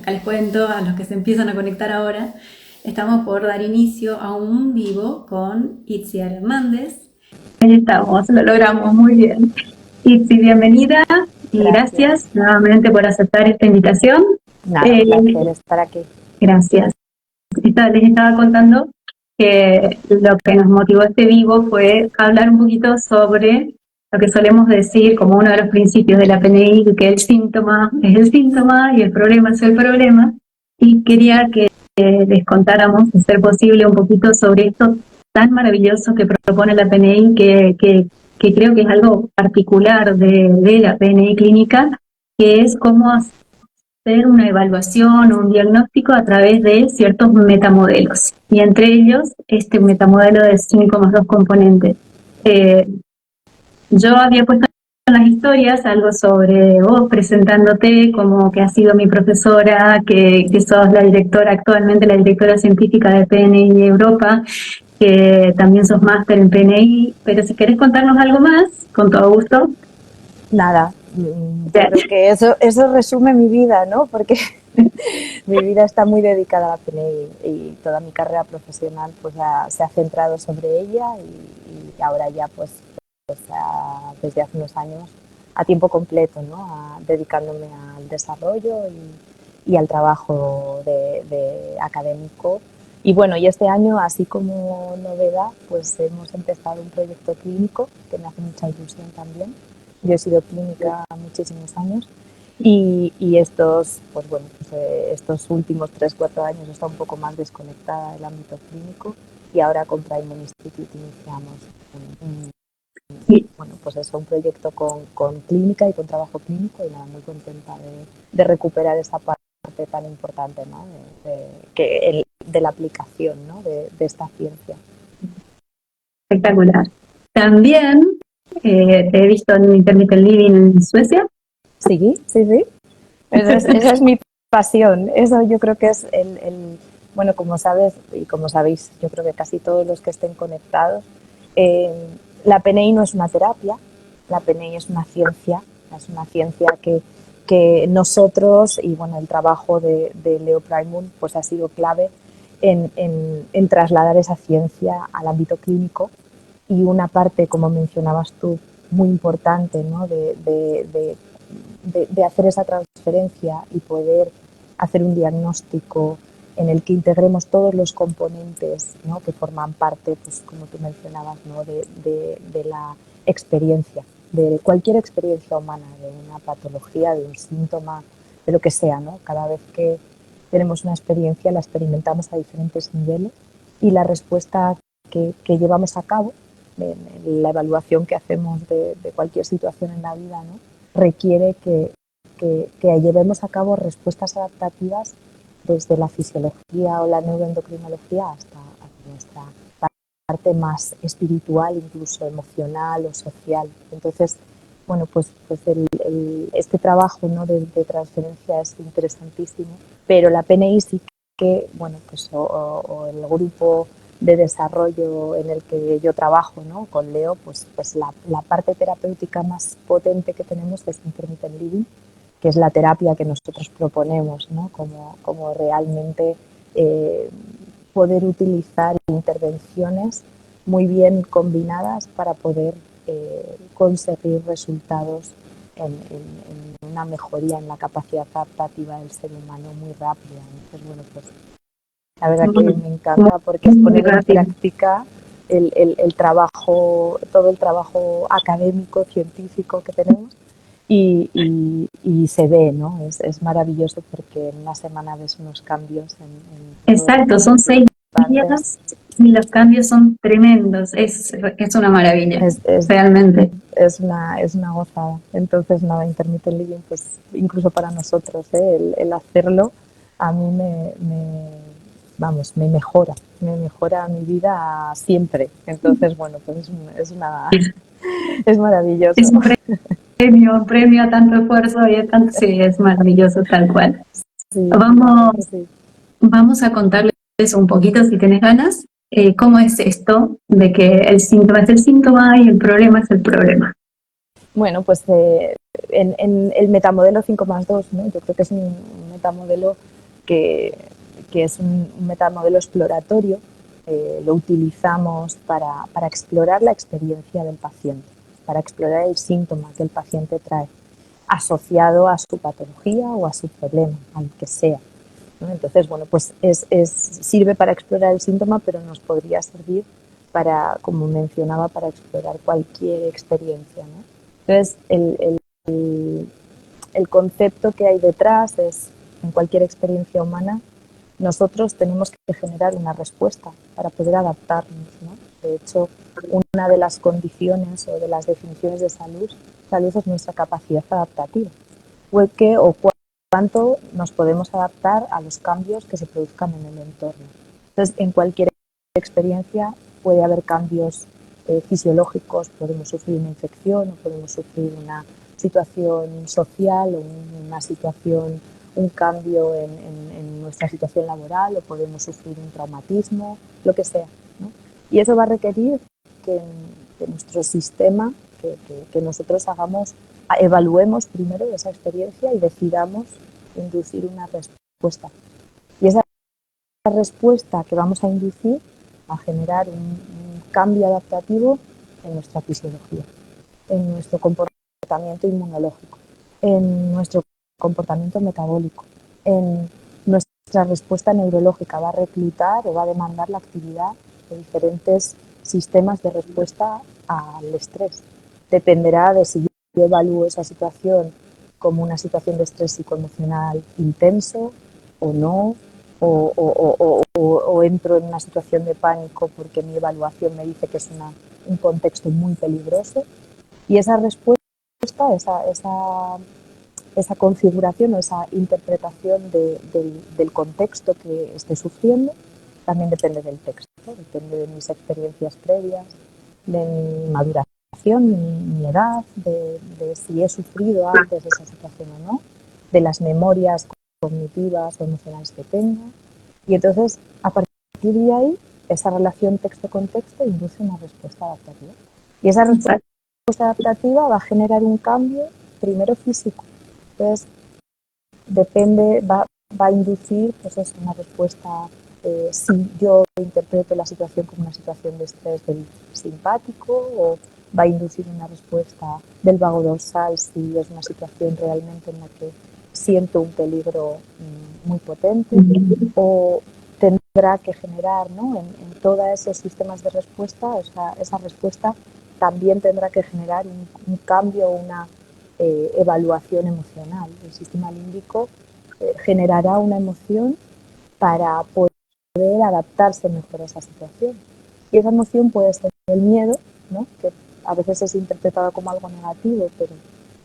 acá les cuento a los que se empiezan a conectar ahora, estamos por dar inicio a un vivo con Itziar Hernández. Ahí estamos, lo logramos muy bien. Itzi, bienvenida y gracias nuevamente por aceptar esta invitación. Nada, un placer estar aquí. Gracias. Les estaba contando que lo que nos motivó este vivo fue hablar un poquito sobre lo que solemos decir como uno de los principios de la PNI, que el síntoma es el síntoma y el problema es el problema. Y quería que les contáramos, de ser posible, un poquito sobre esto tan maravilloso que propone la PNI, que creo que es algo particular de la PNI clínica, que es cómo hacer una evaluación o un diagnóstico a través de ciertos metamodelos, y entre ellos este metamodelo de 5 más 2 componentes. Yo había puesto en las historias algo sobre vos presentándote como que has sido mi profesora, que sos la directora, actualmente la directora científica de PNI Europa, que también sos máster en PNI, pero si querés contarnos algo más, con todo gusto. Nada, creo que eso resume mi vida, ¿no? Porque mi vida está muy dedicada a la PNI y toda mi carrera profesional pues se ha centrado sobre ella y ahora ya pues desde hace unos años a tiempo completo, ¿no? Dedicándome al desarrollo y al trabajo de académico. Y bueno, y este año, así como novedad, pues hemos empezado un proyecto clínico que me hace mucha ilusión también. Yo he sido clínica muchísimos años y estos últimos 3-4 años he estado un poco más desconectada del ámbito clínico y ahora con Primon Institute iniciamos un proyecto con clínica y con trabajo clínico y nada, muy contenta de recuperar esa parte tan importante, ¿no? de la aplicación, ¿no? de esta ciencia. Espectacular. También te he visto en Intermittent Living en Suecia. Sí. Esa es mi pasión. Eso yo creo que es bueno, como sabes y como sabéis, yo creo que casi todos los que estén conectados, la PNI no es una terapia, la PNI es una ciencia que nosotros, y bueno, el trabajo de Leo Prymun pues ha sido clave en trasladar esa ciencia al ámbito clínico, y una parte, como mencionabas tú, muy importante, ¿no? de hacer esa transferencia y poder hacer un diagnóstico en el que integremos todos los componentes, ¿no? que forman parte, pues como tú mencionabas, ¿no? de la experiencia, de cualquier experiencia humana, de una patología, de un síntoma, de lo que sea, ¿no? Cada vez que tenemos una experiencia la experimentamos a diferentes niveles y la respuesta que llevamos a cabo, la evaluación que hacemos de cualquier situación en la vida, ¿no? requiere que llevemos a cabo respuestas adaptativas desde la fisiología o la neuroendocrinología hasta nuestra parte más espiritual, incluso emocional o social. Entonces, bueno, pues este trabajo, ¿no? de transferencia es interesantísimo, pero la PNI sí que, bueno, pues o el grupo de desarrollo en el que yo trabajo, ¿no? con Leo, pues la parte terapéutica más potente que tenemos es Intermittent Living, que es la terapia que nosotros proponemos, ¿no? como realmente poder utilizar intervenciones muy bien combinadas para poder conseguir resultados en una mejoría en la capacidad adaptativa del ser humano muy rápida. Entonces, bueno, pues la verdad que me encanta porque es poner en práctica el trabajo, todo el trabajo académico, científico que tenemos y se ve, ¿no? Es maravilloso porque en una semana ves unos cambios. Exacto, son 6 días y los cambios son tremendos. Es una maravilla, realmente. Es una gozada. Entonces, nada, Intermittent Living, pues incluso para nosotros, el hacerlo a mí me mejora mi vida siempre. Entonces, bueno, pues es maravilloso. Es un premio a tanto esfuerzo y a tanto, sí, es maravilloso tal cual. Sí, vamos a contarles un poquito, si tenés ganas, cómo es esto de que el síntoma es el síntoma y el problema es el problema. Bueno, pues en el metamodelo 5+2, ¿no? Yo creo que es un metamodelo que es un metamodelo exploratorio. Lo utilizamos para explorar la experiencia del paciente, para explorar el síntoma que el paciente trae, asociado a su patología o a su problema, al que sea, ¿no? Entonces, bueno, pues sirve para explorar el síntoma, pero nos podría servir para, como mencionaba, para explorar cualquier experiencia, ¿no? Entonces, el concepto que hay detrás es, en cualquier experiencia humana, nosotros tenemos que generar una respuesta para poder adaptarnos, ¿no? De hecho, una de las condiciones o de las definiciones de salud es nuestra capacidad adaptativa. O cuánto nos podemos adaptar a los cambios que se produzcan en el entorno. Entonces, en cualquier experiencia puede haber cambios fisiológicos, podemos sufrir una infección o podemos sufrir una situación social o una situación, un cambio en nuestra situación laboral o podemos sufrir un traumatismo, lo que sea, ¿no? Y eso va a requerir que nuestro sistema, que nosotros evaluemos primero esa experiencia y decidamos inducir una respuesta. Y esa respuesta que vamos a inducir va a generar un cambio adaptativo en nuestra fisiología, en nuestro comportamiento inmunológico, en nuestro comportamiento metabólico, en nuestra respuesta neurológica. Va a reclutar o va a demandar la actividad de diferentes sistemas de respuesta al estrés. Dependerá de si yo evalúo esa situación como una situación de estrés psicoemocional intenso o no, o entro en una situación de pánico porque mi evaluación me dice que es un contexto muy peligroso. Y esa respuesta, esa configuración o esa interpretación del contexto que esté sufriendo también depende del texto, depende de mis experiencias previas, de mi maduración, mi edad, de si he sufrido antes de esa situación o no, de las memorias cognitivas o emocionales que tenga. Y entonces, a partir de ahí, esa relación texto-contexto induce una respuesta adaptativa. Y esa respuesta adaptativa va a generar un cambio primero físico. Entonces, va a inducir pues eso, una respuesta. Si yo interpreto la situación como una situación de estrés del simpático, o va a inducir una respuesta del vago dorsal si es una situación realmente en la que siento un peligro muy potente, o tendrá que generar, ¿no? en todos esos sistemas de respuesta, esa respuesta también tendrá que generar un cambio, una evaluación emocional. El sistema límbico generará una emoción para poder adaptarse mejor a esa situación. Y esa emoción puede ser el miedo, ¿no? Que a veces es interpretada como algo negativo, pero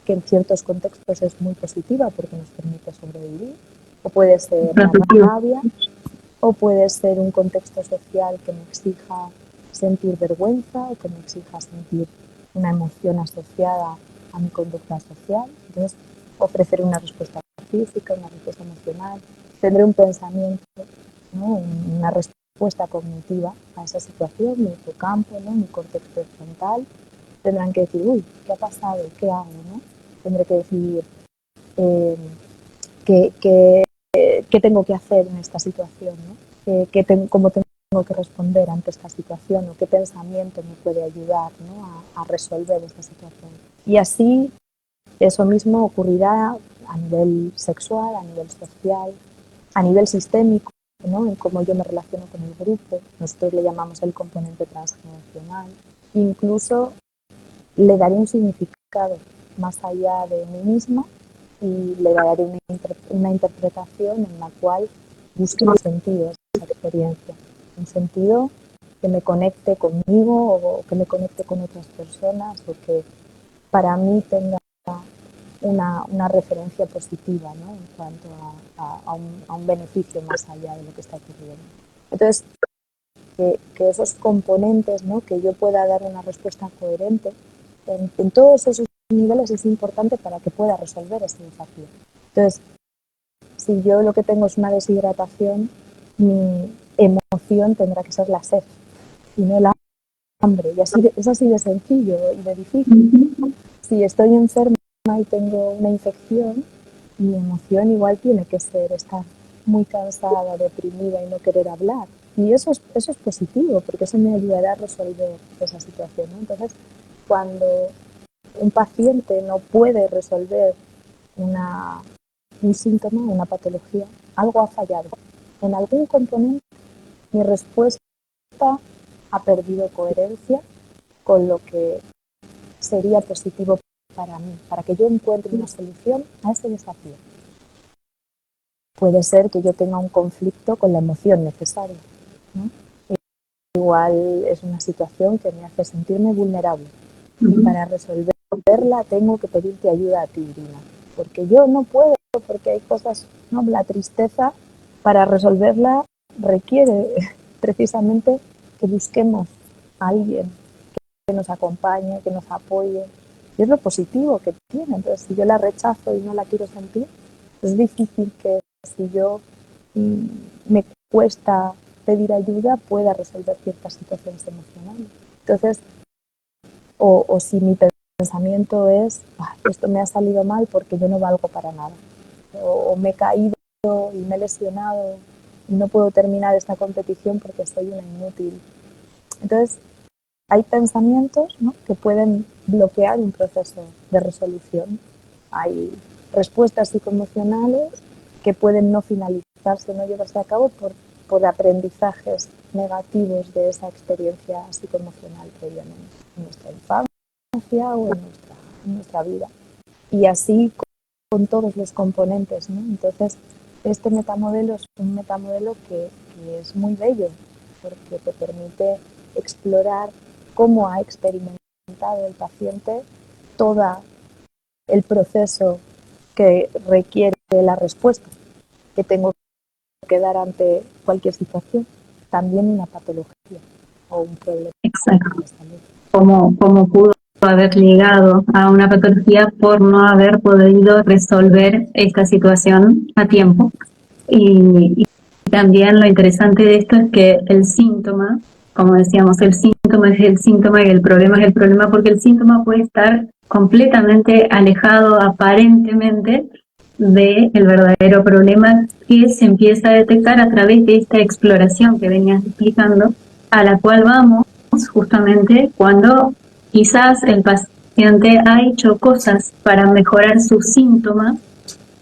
que en ciertos contextos es muy positiva porque nos permite sobrevivir. O puede ser la rabia, o puede ser un contexto social que me exija sentir vergüenza o que me exija sentir una emoción asociada a mi conducta social. Entonces, ofrecer una respuesta física, una respuesta emocional. Tendré un pensamiento, ¿no? Una respuesta cognitiva a esa situación, mi hipocampo, ¿no? Mi contexto frontal. Tendrán que decir, uy, ¿qué ha pasado? ¿Qué hago? ¿No? Tendré que decidir qué tengo que hacer en esta situación, ¿no? Cómo tengo que responder ante esta situación, o qué pensamiento me puede ayudar, ¿no? a resolver esta situación. Y así eso mismo ocurrirá a nivel sexual, a nivel social, a nivel sistémico, ¿no? En cómo yo me relaciono con el grupo. Nosotros le llamamos el componente transgeneracional. Incluso le daré un significado más allá de mí misma y le daré una interpretación en la cual busque un sentido a esa experiencia, un sentido que me conecte conmigo o que me conecte con otras personas, o que para mí tenga una referencia positiva, ¿no? En cuanto a un beneficio más allá de lo que está ocurriendo. Entonces, que esos componentes, ¿no? Que yo pueda dar una respuesta coherente en todos esos niveles es importante para que pueda resolver este desafío. Entonces, si yo lo que tengo es una deshidratación, mi emoción tendrá que ser la sed y no el hambre. Y es así de sencillo y de difícil. Si estoy enferma y tengo una infección, mi emoción igual tiene que ser estar muy cansada, deprimida y no querer hablar. Y eso es positivo, porque eso me ayudará a resolver esa situación, ¿no? Entonces, cuando un paciente no puede resolver un síntoma, una patología, algo ha fallado. En algún componente mi respuesta ha perdido coherencia con lo que sería positivo para mí, para que yo encuentre una solución a ese desafío. Puede ser que yo tenga un conflicto con la emoción necesaria, ¿no? Igual es una situación que me hace sentirme vulnerable. Y para resolverla tengo que pedirte ayuda a ti, Irina, porque yo no puedo, porque hay cosas, ¿no? La tristeza, para resolverla, requiere precisamente que busquemos a alguien que nos acompañe, que nos apoye. Y es lo positivo que tiene. Entonces, si yo la rechazo y no la quiero sentir, es difícil que si yo me cuesta pedir ayuda pueda resolver ciertas situaciones emocionales. Entonces, o si mi pensamiento es, esto me ha salido mal porque yo no valgo para nada, o me he caído y me he lesionado y no puedo terminar esta competición porque soy una inútil. Entonces, hay pensamientos, ¿no?, que pueden bloquear un proceso de resolución. Hay respuestas psicoemocionales que pueden no finalizarse, no llevarse a cabo por aprendizajes negativos de esa experiencia psicoemocional previamente en nuestra infancia o en nuestra vida. Y así con todos los componentes, ¿no? Entonces, este metamodelo es un metamodelo que es muy bello porque te permite explorar cómo ha experimentado el paciente todo el proceso que requiere la respuesta que tengo que dar ante cualquier situación, también una patología o un problema. Exacto. Cómo pudo haber llegado a una patología por no haber podido resolver esta situación a tiempo. Y también lo interesante de esto es que el síntoma, como decíamos, el síntoma es el síntoma y el problema es el problema, porque el síntoma puede estar completamente alejado aparentemente del verdadero problema que se empieza a detectar a través de esta exploración que venías explicando, a la cual vamos justamente cuando quizás el paciente ha hecho cosas para mejorar sus síntomas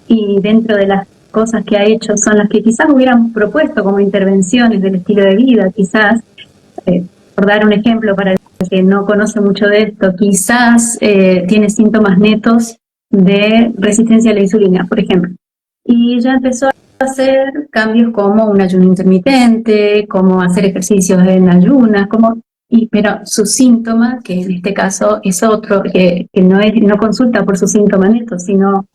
y dentro de las cosas que ha hecho son las que quizás hubieran propuesto como intervenciones del estilo de vida, quizás, por dar un ejemplo para el que no conoce mucho de esto, quizás tiene síntomas netos de resistencia a la insulina, por ejemplo. Y ella empezó a hacer cambios como un ayuno intermitente, como hacer ejercicios en ayunas, pero su síntoma, que en este caso es otro, que no consulta por su síntoma neto, sino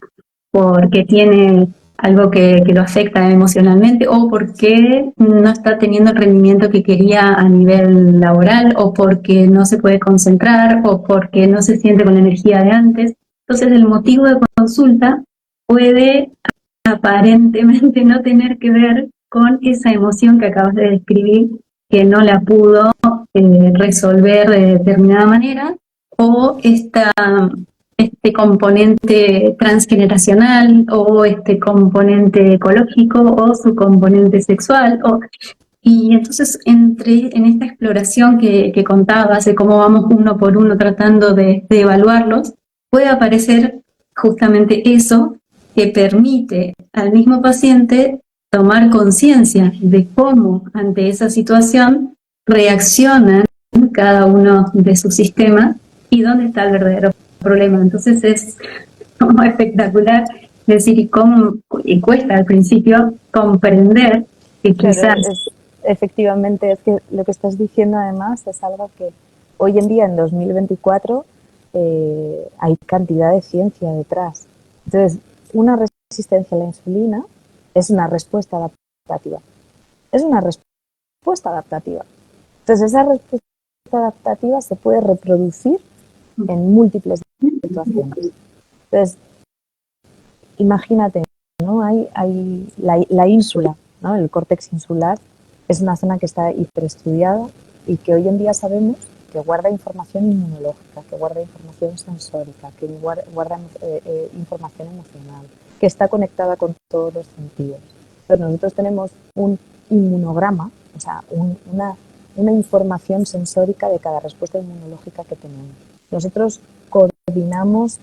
porque tiene algo que lo afecta emocionalmente o porque no está teniendo el rendimiento que quería a nivel laboral o porque no se puede concentrar o porque no se siente con la energía de antes. Entonces el motivo de consulta puede aparentemente no tener que ver con esa emoción que acabas de describir, que no la pudo resolver de determinada manera, o este componente transgeneracional, o este componente ecológico, o su componente sexual, y entonces en esta exploración que contabas de cómo vamos uno por uno tratando de evaluarlos, puede aparecer justamente eso que permite al mismo paciente tomar conciencia de cómo ante esa situación reaccionan cada uno de sus sistemas y dónde está el verdadero problema. Entonces es como espectacular decir y cuesta al principio comprender que quizás... Claro, efectivamente, es que lo que estás diciendo además es algo que hoy en día, en 2024, hay cantidad de ciencia detrás. Entonces, una resistencia a la insulina es una respuesta adaptativa. Es una respuesta adaptativa. Entonces, esa respuesta adaptativa se puede reproducir en múltiples situaciones. Entonces, imagínate, ¿no? Hay la ínsula, ¿no? El córtex insular es una zona que está hiperestudiada y que hoy en día sabemos que guarda información inmunológica, que guarda información sensórica, que guarda información emocional, que está conectada con todos los sentidos. nosotros tenemos un inmunograma, o sea, una información sensórica de cada respuesta inmunológica que tenemos. Nosotros coordinamos,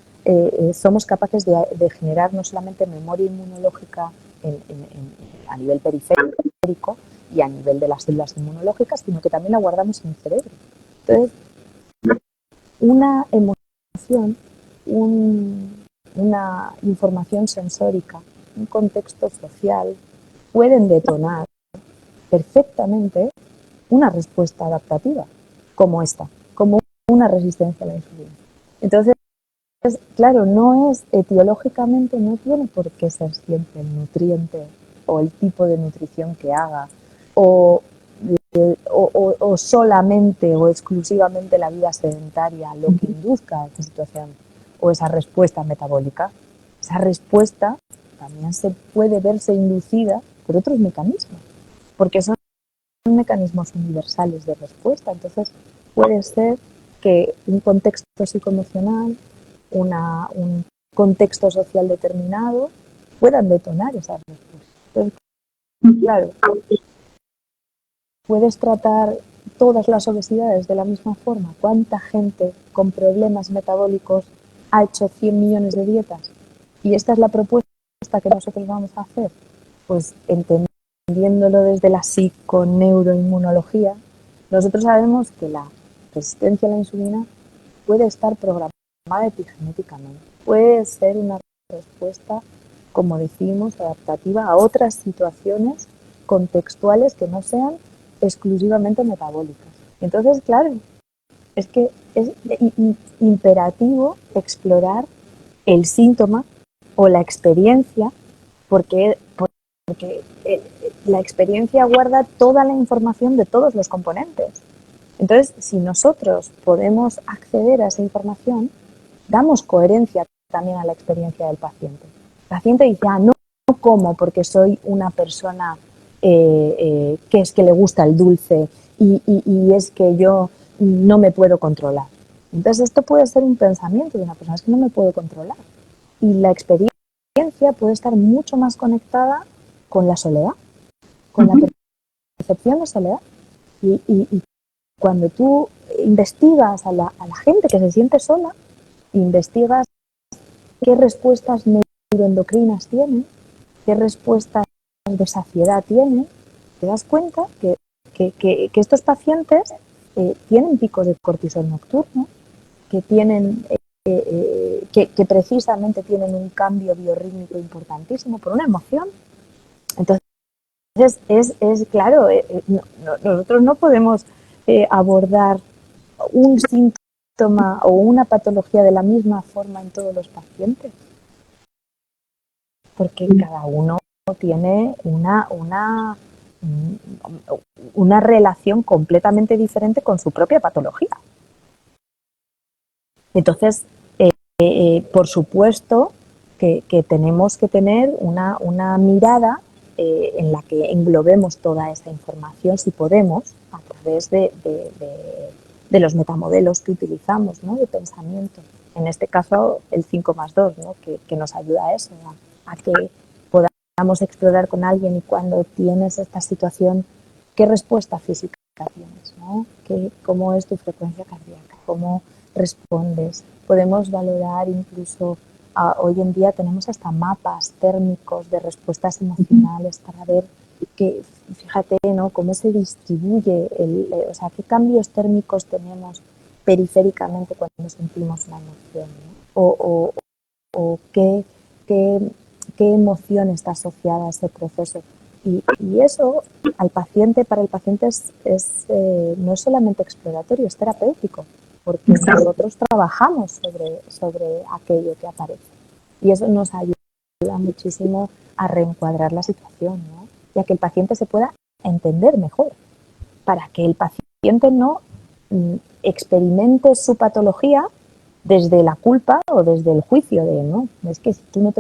somos capaces de generar no solamente memoria inmunológica a nivel periférico y a nivel de las células inmunológicas, sino que también la guardamos en el cerebro. Entonces, una emoción, una información sensórica, un contexto social, pueden detonar perfectamente una respuesta adaptativa como esta, como una resistencia a la insulina. Entonces, claro, no es etiológicamente, no tiene por qué ser siempre el nutriente o el tipo de nutrición que haga o solamente o exclusivamente la vida sedentaria lo que induzca esa situación o esa respuesta metabólica. Esa respuesta también se puede verse inducida por otros mecanismos, porque son mecanismos universales de respuesta. Entonces, puede ser que un contexto psicoemocional, un contexto social determinado, puedan detonar esas respuestas. Entonces, claro, puedes tratar todas las obesidades de la misma forma. ¿Cuánta gente con problemas metabólicos ha hecho 100 millones de dietas? Y esta es la propuesta que nosotros vamos a hacer. Pues entendiéndolo desde la psiconeuroinmunología, nosotros sabemos que la resistencia a la insulina puede estar programada epigenéticamente. Puede ser una respuesta, como decimos, adaptativa a otras situaciones contextuales que no sean exclusivamente metabólicas. Entonces, claro, es que es imperativo explorar el síntoma o la experiencia porque la experiencia guarda toda la información de todos los componentes. Entonces, si nosotros podemos acceder a esa información, damos coherencia también a la experiencia del paciente. El paciente dice, no como porque soy una persona que es que le gusta el dulce y es que yo no me puedo controlar. Entonces, esto puede ser un pensamiento de una persona, es que no me puedo controlar. Y la experiencia puede estar mucho más conectada con la soledad, con la percepción de soledad. Y cuando tú investigas a la gente que se siente sola, investigas qué respuestas neuroendocrinas tienen, qué respuestas de saciedad tienen, te das cuenta que estos pacientes tienen picos de cortisol nocturno, que tienen que precisamente tienen un cambio biorrítmico importantísimo por una emoción. Entonces, es claro, nosotros no podemos abordar un síntoma o una patología de la misma forma en todos los pacientes, porque cada uno tiene una relación completamente diferente con su propia patología. Entonces, por supuesto que tenemos que tener una mirada en la que englobemos toda esta información, si podemos, a través de los metamodelos que utilizamos, ¿no?, de pensamiento. En este caso, el 5+2, ¿no?, que nos ayuda a eso, a que podamos explorar con alguien y cuando tienes esta situación, ¿qué respuesta física tienes, ¿no? ¿Cómo es tu frecuencia cardíaca? ¿Cómo respondes? Podemos valorar incluso, hoy en día tenemos hasta mapas térmicos de respuestas emocionales para ver que, fíjate, ¿no?, cómo se distribuye, o sea, qué cambios térmicos tenemos periféricamente cuando sentimos una emoción, ¿no? O qué emoción está asociada a ese proceso. Y eso para el paciente no es solamente exploratorio, es terapéutico, porque nosotros trabajamos sobre aquello que aparece. Y eso nos ayuda muchísimo a reencuadrar la situación, ¿no?, y a que el paciente se pueda entender mejor, para que el paciente no experimente su patología desde la culpa o desde el juicio de, no, es que tú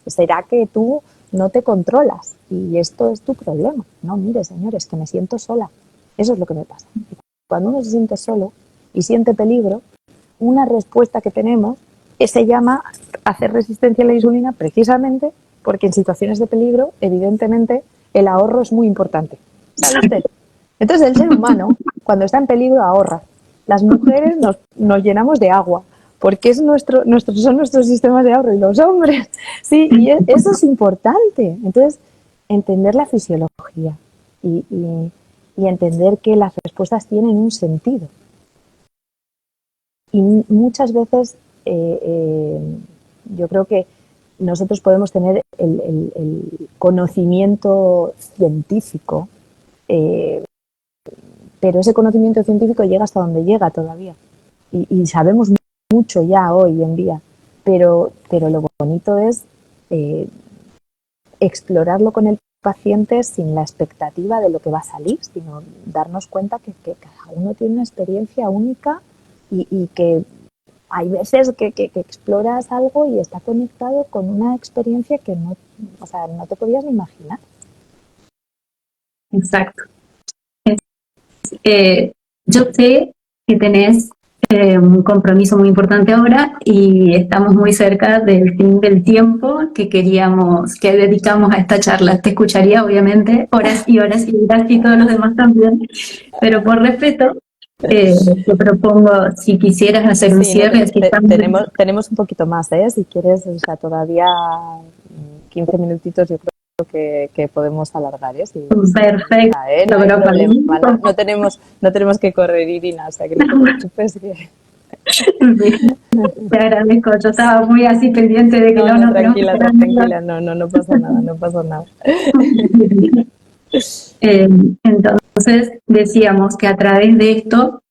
será que tú no te controlas y esto es tu problema. No, mire, señores, que me siento sola. Eso es lo que me pasa. Y cuando uno se siente solo y siente peligro, una respuesta que tenemos se llama hacer resistencia a la insulina precisamente porque en situaciones de peligro, evidentemente, el ahorro es muy importante. ¿Sabe usted? Entonces, el ser humano, cuando está en peligro, ahorra. Las mujeres nos llenamos de agua, porque son nuestros sistemas de ahorro, y los hombres, sí, y eso es importante. Entonces, entender la fisiología y entender que las respuestas tienen un sentido. Y muchas veces yo creo que nosotros podemos tener el conocimiento científico, pero ese conocimiento científico llega hasta donde llega todavía. Y sabemos mucho ya hoy en día, pero lo bonito es explorarlo con el paciente sin la expectativa de lo que va a salir, sino darnos cuenta que cada uno tiene una experiencia única y que hay veces que exploras algo y está conectado con una experiencia que no te podías ni imaginar. Exacto. Yo sé que tenés un compromiso muy importante ahora y estamos muy cerca del fin del tiempo que dedicamos a esta charla. Te escucharía, obviamente, horas y horas y horas y todos los demás también, pero por respeto te propongo, si quisieras hacer un cierre. Tenemos un poquito más, si quieres, todavía 15 minutitos yo creo que podemos alargar, Sí, perfecto. No hay problema, no tenemos que correr, Irina, o sea que no te preocupes que... Sí, te agradezco, yo estaba muy así pendiente de que no tranquila, no pasa nada. Entonces decíamos que a través de esto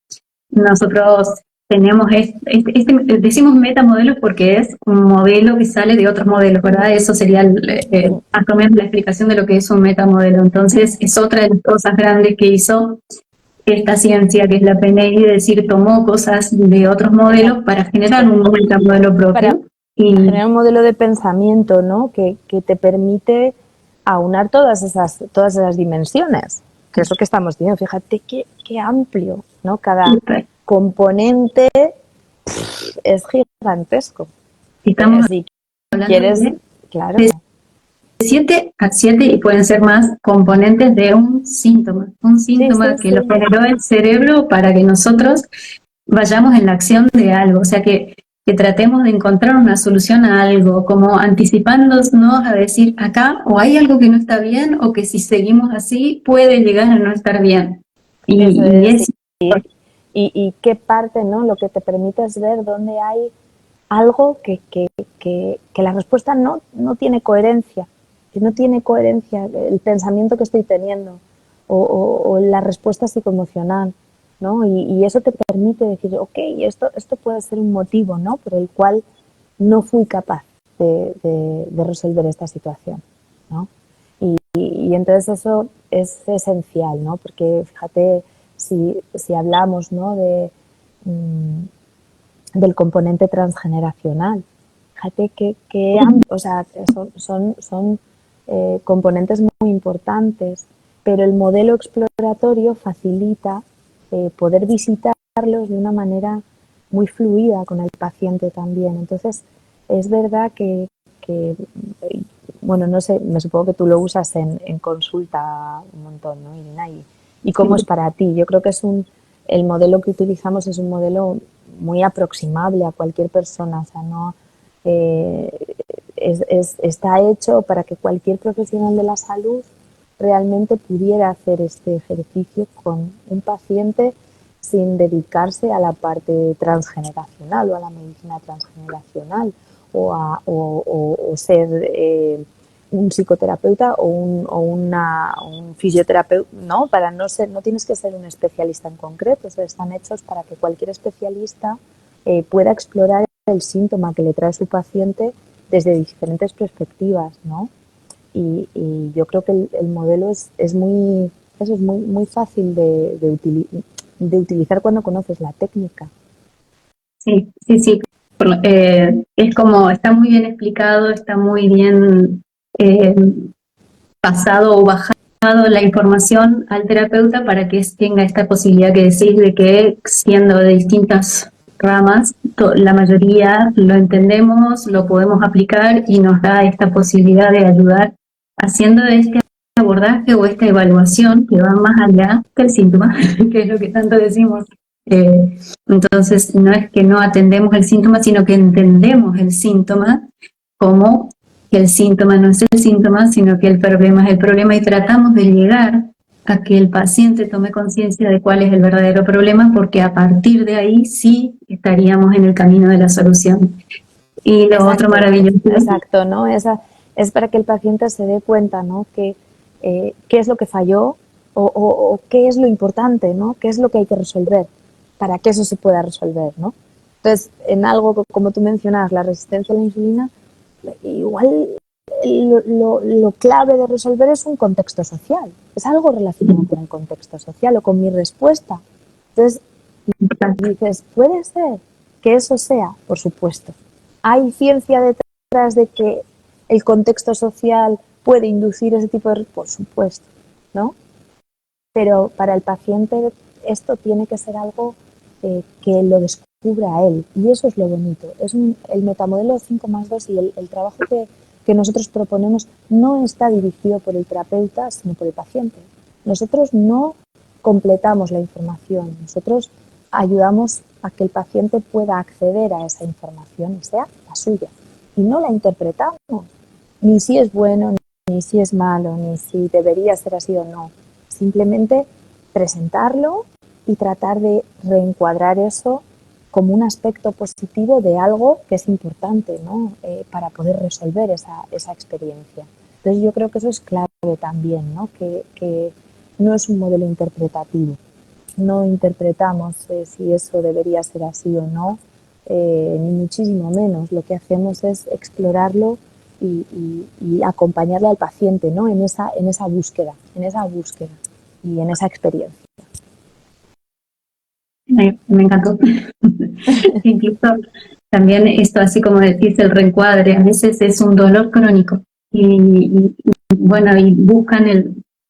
nosotros tenemos decimos metamodelos porque es un modelo que sale de otros modelos, ¿verdad? Eso sería más o menos la explicación de lo que es un metamodelo. Entonces es otra de las cosas grandes que hizo esta ciencia, que es la PNI, es decir, tomó cosas de otros modelos para generar un metamodelo propio. Para generar un modelo de pensamiento, ¿no? Que te permite aunar todas esas dimensiones, que es lo que estamos viendo. Fíjate qué amplio, ¿no? Cada componente es gigantesco. Estamos si quieres, claro. De 7 a 7 y pueden ser más componentes de un síntoma que lo generó el cerebro para que nosotros vayamos en la acción de algo, o sea que tratemos de encontrar una solución a algo, como anticipándonos a decir acá o hay algo que no está bien o que si seguimos así puede llegar a no estar bien. Y qué parte, ¿no? Lo que te permite es ver dónde hay algo que la respuesta no tiene coherencia, el pensamiento que estoy teniendo o la respuesta psicoemocional, ¿no? Y eso te permite decir, ok, esto puede ser un motivo, ¿no? Por el cual no fui capaz de resolver esta situación, ¿no? Y entonces eso es esencial, ¿no? Porque fíjate, si hablamos, ¿no? del componente transgeneracional, fíjate que o sea, son componentes muy importantes, pero el modelo exploratorio facilita poder visitarlos de una manera muy fluida con el paciente también. Entonces, es verdad que bueno, no sé, me supongo que tú lo usas en consulta un montón, ¿no, Irina? ¿Y cómo es para ti? Yo creo que el modelo que utilizamos es un modelo muy aproximable a cualquier persona, o sea, no está hecho para que cualquier profesional de la salud realmente pudiera hacer este ejercicio con un paciente sin dedicarse a la parte transgeneracional o a la medicina transgeneracional o ser un psicoterapeuta o un fisioterapeuta, no, no tienes que ser un especialista en concreto, están hechos para que cualquier especialista pueda explorar el síntoma que le trae su paciente desde diferentes perspectivas, ¿no? Y yo creo que el modelo es muy fácil de utilizar cuando conoces la técnica. Sí. Es como, está muy bien explicado, está muy bien pasado o bajado la información al terapeuta para que tenga esta posibilidad que decís de que siendo de distintas ramas, la mayoría lo entendemos, lo podemos aplicar y nos da esta posibilidad de ayudar haciendo este abordaje o esta evaluación que va más allá del síntoma, que es lo que tanto decimos. Entonces, no es que no atendemos el síntoma, sino que entendemos el síntoma como que el síntoma no es el síntoma, sino que el problema es el problema y tratamos de llegar a que el paciente tome conciencia de cuál es el verdadero problema, porque a partir de ahí sí estaríamos en el camino de la solución. Y lo otro maravilloso. Exacto, ¿no? Es para que el paciente se dé cuenta, ¿no? Que qué es lo que falló o qué es lo importante, ¿no? Qué es lo que hay que resolver para que eso se pueda resolver, ¿no? Entonces, en algo como tú mencionabas, la resistencia a la insulina, igual lo clave de resolver es un contexto social, es algo relacionado con el contexto social o con mi respuesta. Entonces, dices, ¿puede ser que eso sea? Por supuesto. ¿Hay ciencia detrás de que el contexto social puede inducir ese tipo de... Por supuesto, ¿no? Pero para el paciente esto tiene que ser algo que lo descubra él. Y eso es lo bonito. El metamodelo 5+2 y el trabajo que nosotros proponemos no está dirigido por el terapeuta, sino por el paciente. Nosotros no completamos la información. Nosotros ayudamos a que el paciente pueda acceder a esa información y sea la suya. Y no la interpretamos, ni si es bueno, ni si es malo, ni si debería ser así o no. Simplemente presentarlo y tratar de reencuadrar eso como un aspecto positivo de algo que es importante, ¿no? Para poder resolver esa experiencia. Entonces yo creo que eso es clave también, ¿no? Que no es un modelo interpretativo. No interpretamos si eso debería ser así o no, ni muchísimo menos. Lo que hacemos es explorarlo y acompañarle al paciente, ¿no? en esa búsqueda y en esa experiencia. Me encantó. Incluso también esto, así como decís, el reencuadre, a veces es un dolor crónico y bueno, y buscan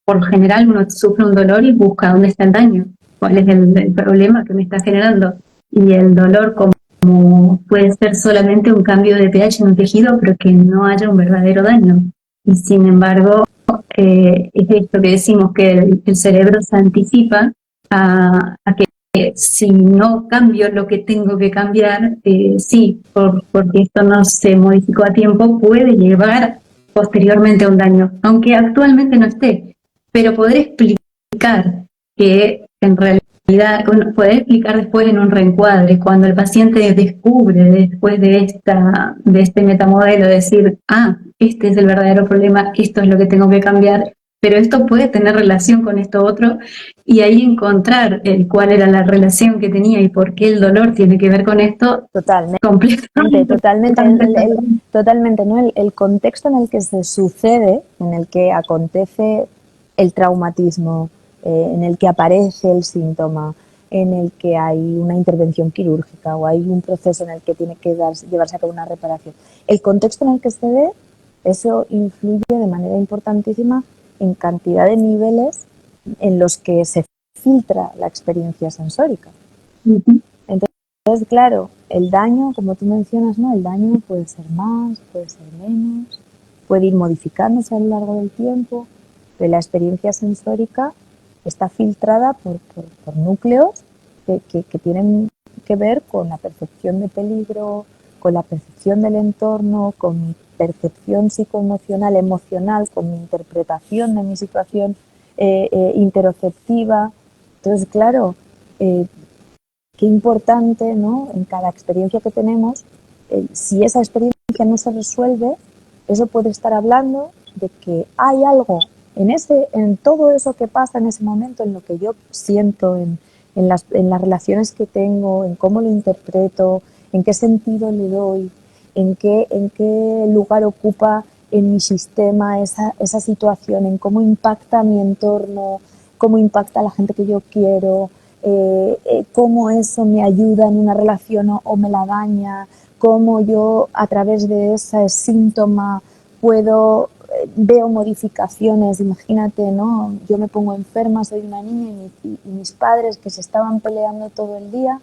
por lo general uno sufre un dolor y busca dónde está el daño, cuál es el problema que me está generando. Y el dolor como puede ser solamente un cambio de pH en un tejido, pero que no haya un verdadero daño. Y sin embargo, es esto que decimos, que el cerebro se anticipa a que si no cambio lo que tengo que cambiar, sí, porque esto no se modificó a tiempo, puede llevar posteriormente a un daño, aunque actualmente no esté. Pero poder explicar que en realidad, poder explicar después en un reencuadre, cuando el paciente descubre después de este metamodelo, decir, este es el verdadero problema, esto es lo que tengo que cambiar, pero esto puede tener relación con esto otro, y ahí encontrar cuál era la relación que tenía y por qué el dolor tiene que ver con esto. Totalmente, ¿no? El contexto en el que se sucede, en el que acontece el traumatismo, en el que aparece el síntoma, en el que hay una intervención quirúrgica o hay un proceso en el que tiene que llevarse a cabo una reparación. El contexto en el que se ve, eso influye de manera importantísima en cantidad de niveles en los que se filtra la experiencia sensórica. Entonces, claro, el daño, como tú mencionas, ¿no? El daño puede ser más, puede ser menos, puede ir modificándose a lo largo del tiempo, pero la experiencia sensórica está filtrada por núcleos que tienen que ver con la percepción de peligro, con la percepción del entorno, con mi percepción psicoemocional, emocional, con mi interpretación de mi situación interoceptiva. Entonces, claro, qué importante, ¿no? En cada experiencia que tenemos, si esa experiencia no se resuelve, eso puede estar hablando de que hay algo en todo eso que pasa en ese momento, en lo que yo siento, en las relaciones que tengo, en cómo lo interpreto, en qué sentido le doy, en qué lugar ocupa en mi sistema esa situación, en cómo impacta mi entorno, cómo impacta a la gente que yo quiero, cómo eso me ayuda en una relación o me la daña, cómo yo a través de ese síntoma veo modificaciones. Imagínate, ¿no? Yo me pongo enferma, soy una niña y mis padres que se estaban peleando todo el día,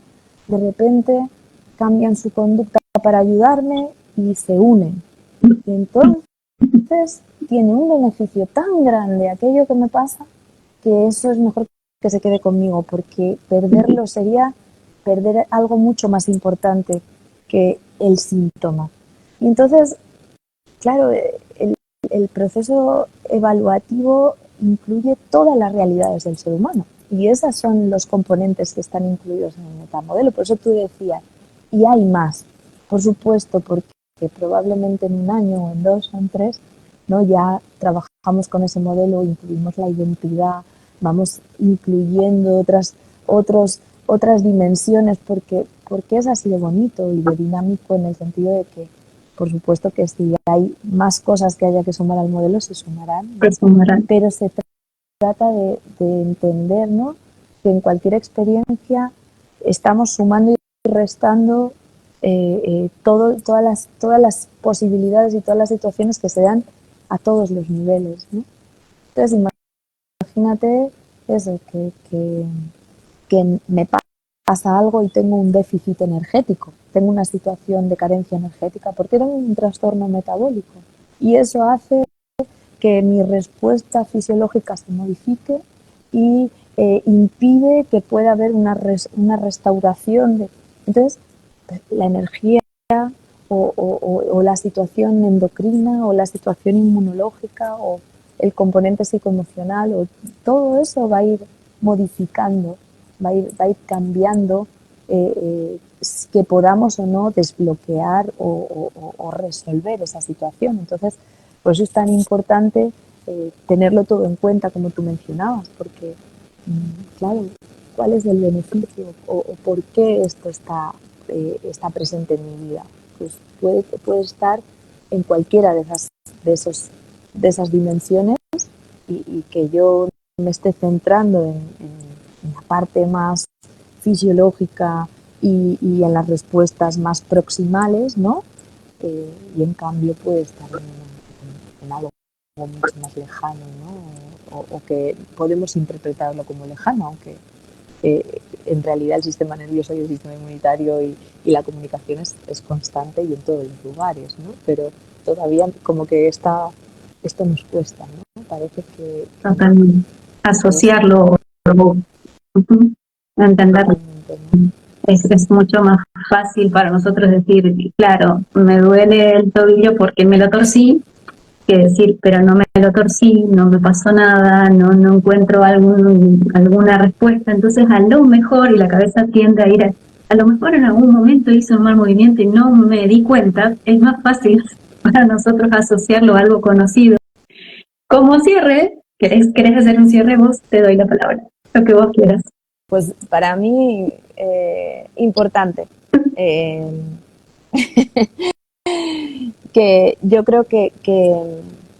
de repente cambian su conducta para ayudarme y se unen. Y entonces tiene un beneficio tan grande aquello que me pasa que eso es mejor que se quede conmigo, porque perderlo sería perder algo mucho más importante que el síntoma. Y entonces, claro, el proceso evaluativo incluye todas las realidades del ser humano. Y esos son los componentes que están incluidos en el metamodelo. Por eso tú decías, y hay más. Por supuesto, porque probablemente en un año o en dos o en tres, ¿no? Ya trabajamos con ese modelo, incluimos la identidad, vamos incluyendo otras dimensiones, porque es así de bonito y de dinámico en el sentido de que, por supuesto que si hay más cosas que haya que sumar al modelo, se sumarán, ¿no? Pero se trata de entender, ¿no?, que en cualquier experiencia estamos sumando y restando todas las posibilidades y todas las situaciones que se dan a todos los niveles, ¿no? Entonces, imagínate eso, que me pasa algo y tengo un déficit energético, tengo una situación de carencia energética, porque tengo un trastorno metabólico. Y eso hace que mi respuesta fisiológica se modifique y impide que pueda haber una restauración. Entonces, la energía o la situación endocrina o la situación inmunológica o el componente psicoemocional o todo eso va a ir modificando, va a ir cambiando que podamos o no desbloquear o resolver esa situación. Entonces, por eso es tan importante tenerlo todo en cuenta, como tú mencionabas, porque, claro, ¿cuál es el beneficio o por qué esto está presente en mi vida? Pues puede estar en cualquiera de esas dimensiones y que yo me esté centrando en la parte más fisiológica y en las respuestas más proximales, ¿no? Y en cambio puede estar en algo mucho más lejano, ¿no? O que podemos interpretarlo como lejano, aunque en realidad el sistema nervioso y el sistema inmunitario y la comunicación es constante y en todos los lugares, ¿no? Pero todavía como que esto nos cuesta, ¿no? Parece que asociarlo, entenderlo. ¿no? Es mucho más fácil para nosotros decir, claro, me duele el tobillo porque me lo torcí, que decir, pero no me lo torcí, no me pasó nada, no encuentro alguna respuesta. Entonces, a lo mejor, y la cabeza tiende a ir a lo mejor en algún momento hice un mal movimiento y no me di cuenta, es más fácil para nosotros asociarlo a algo conocido. Como cierre, ¿querés hacer un cierre vos? Te doy la palabra, lo que vos quieras. Pues para mí, importante. Que yo creo que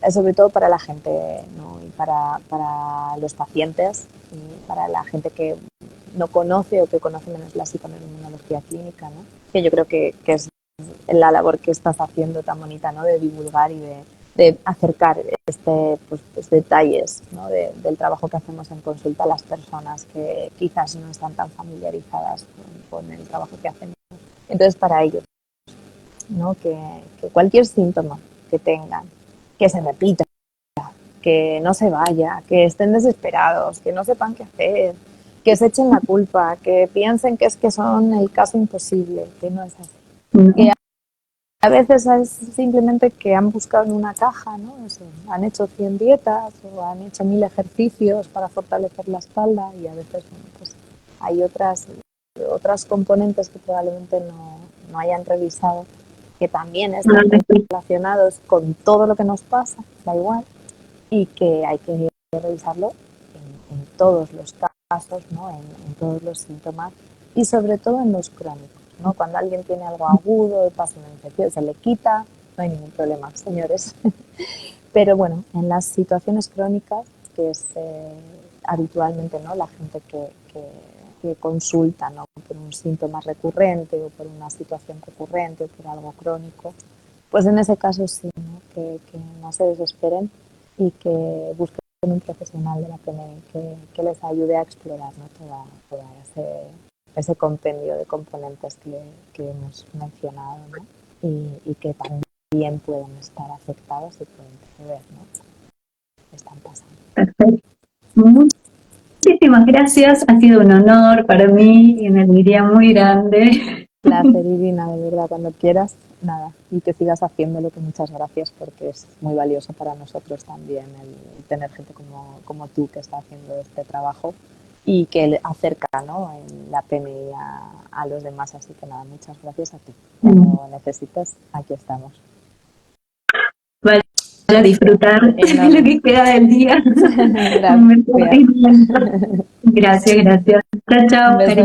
sobre todo para la gente, ¿no? Y para los pacientes y para la gente que no conoce o que conoce menos la psiconeuroinmunología clínica, ¿no? Que yo creo que es la labor que estás haciendo tan bonita, ¿no? De divulgar y de acercar pues detalles, ¿no? Del trabajo que hacemos en consulta a las personas que quizás no están tan familiarizadas con el trabajo que hacemos. Entonces, para ellos, ¿no? Que cualquier síntoma que tengan, que se repita, que no se vaya, que estén desesperados, que no sepan qué hacer, que se echen la culpa, que piensen que es que son el caso imposible, que no es así. Que a veces es simplemente que han buscado en una caja, ¿no? O sea, han hecho 100 dietas o han hecho 1000 ejercicios para fortalecer la espalda y a veces, bueno, pues hay otras componentes que probablemente no hayan revisado, que también están relacionados con todo lo que nos pasa, da igual, y que hay que revisarlo en todos los casos, ¿no? En todos los síntomas y sobre todo en los crónicos, ¿no? Cuando alguien tiene algo agudo, pasa una infección, se le quita, no hay ningún problema, señores. Pero bueno, en las situaciones crónicas, que es habitualmente, ¿no?, la gente que consulta, ¿no?, por un síntoma recurrente o por una situación recurrente o por algo crónico, pues en ese caso sí, ¿no?, que no se desesperen y que busquen un profesional de la PNI que les ayude a explorar, ¿no?, todo ese compendio de componentes que hemos mencionado, ¿no? Y que también pueden estar afectados y pueden ver, ¿no? Están pasando. Perfecto. Muchísimas gracias, ha sido un honor para mí y una alegría muy grande. Placer, Irina, de verdad, cuando quieras, nada, y que sigas haciéndolo, que muchas gracias, porque es muy valioso para nosotros también el tener gente como tú que está haciendo este trabajo y que acerca, ¿no?, en la PNI a los demás, así que nada, muchas gracias a ti. Cuando necesites, aquí estamos. Vale, a disfrutar lo que queda del día. Gracias. Gracias, gracias. Chao, chao.